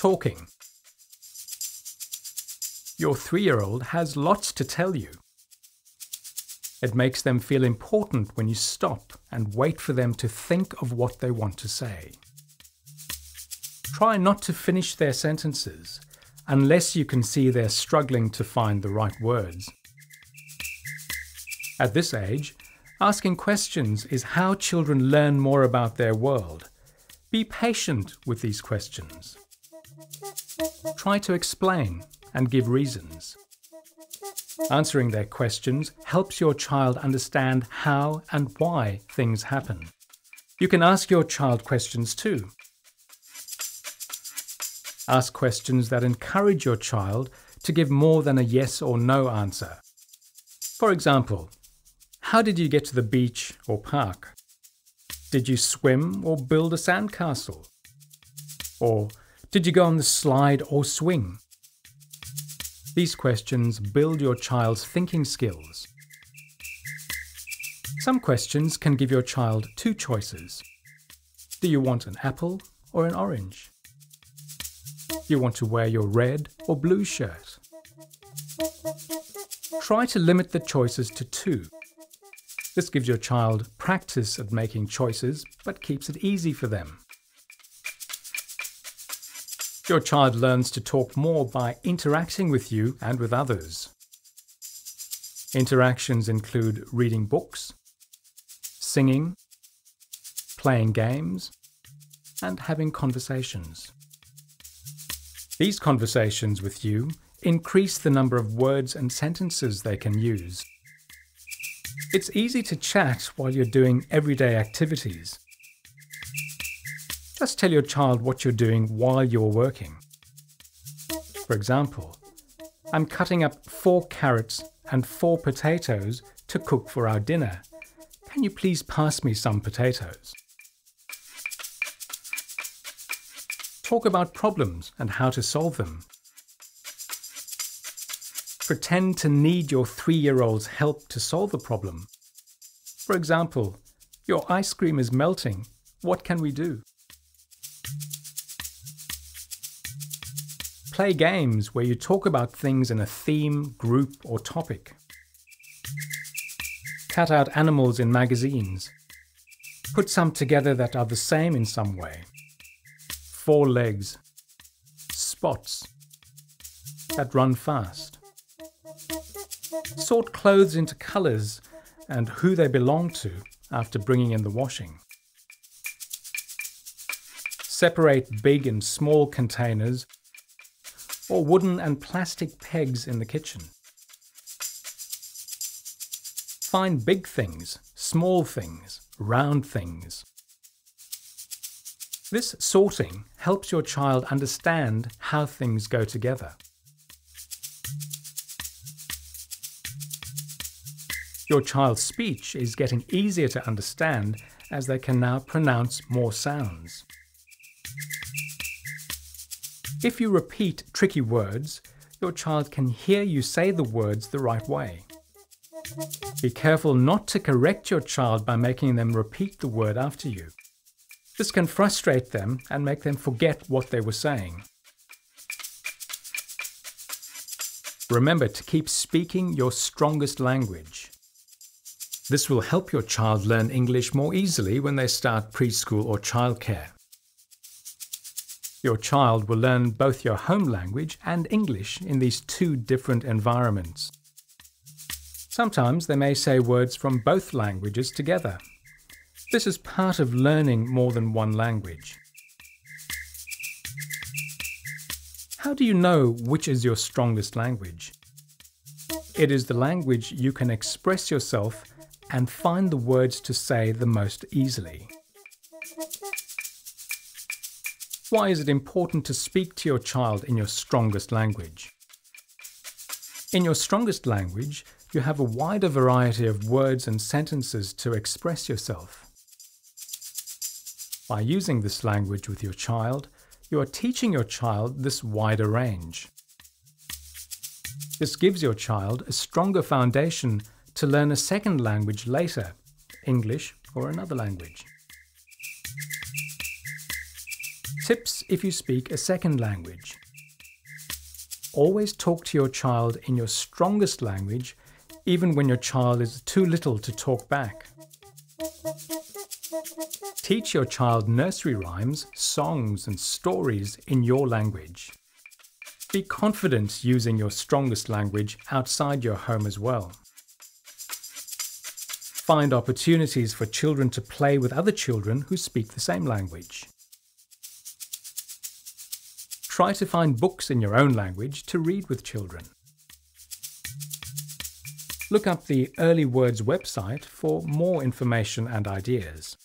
talking. Your 3-year-old has lots to tell you. It makes them feel important when you stop and wait for them to think of what they want to say. Try not to finish their sentences unless you can see they're struggling to find the right words. At this age, asking questions is how children learn more about their world. Be patient with these questions. Try to explain and give reasons. Answering their questions helps your child understand how and why things happen. You can ask your child questions too. Ask questions that encourage your child to give more than a yes or no answer. For example, how did you get to the beach or park? Did you swim or build a sandcastle? Or did you go on the slide or swing? These questions build your child's thinking skills. Some questions can give your child 2 choices. Do you want an apple or an orange? Do you want to wear your red or blue shirt? Try to limit the choices to 2. This gives your child practice at making choices, but keeps it easy for them. Your child learns to talk more by interacting with you and with others. Interactions include reading books, singing, playing games, and having conversations. These conversations with you increase the number of words and sentences they can use. It's easy to chat while you're doing everyday activities. Just tell your child what you're doing while you're working. For example, I'm cutting up 4 carrots and 4 potatoes to cook for our dinner. Can you please pass me some potatoes? Talk about problems and how to solve them. Pretend to need your 3-year-old's help to solve a problem. For example, your ice cream is melting. What can we do? Play games where you talk about things in a theme, group, or topic. Cut out animals in magazines. Put some together that are the same in some way. 4 legs. Spots. That run fast. Sort clothes into colours and who they belong to after bringing in the washing. Separate big and small containers or wooden and plastic pegs in the kitchen. Find big things, small things, round things. This sorting helps your child understand how things go together. Your child's speech is getting easier to understand as they can now pronounce more sounds. If you repeat tricky words, your child can hear you say the words the right way. Be careful not to correct your child by making them repeat the word after you. This can frustrate them and make them forget what they were saying. Remember to keep speaking your strongest language. This will help your child learn English more easily when they start preschool or childcare. Your child will learn both your home language and English in these 2 different environments. Sometimes they may say words from both languages together. This is part of learning more than one language. How do you know which is your strongest language? It is the language you can express yourself and find the words to say the most easily. Why is it important to speak to your child in your strongest language? In your strongest language, you have a wider variety of words and sentences to express yourself. By using this language with your child, you are teaching your child this wider range. This gives your child a stronger foundation to learn a second language later, English or another language. Tips if you speak a second language. Always talk to your child in your strongest language, even when your child is too little to talk back. Teach your child nursery rhymes, songs, and stories in your language. Be confident using your strongest language outside your home as well. Find opportunities for children to play with other children who speak the same language. Try to find books in your own language to read with children. Look up the Early Words website for more information and ideas.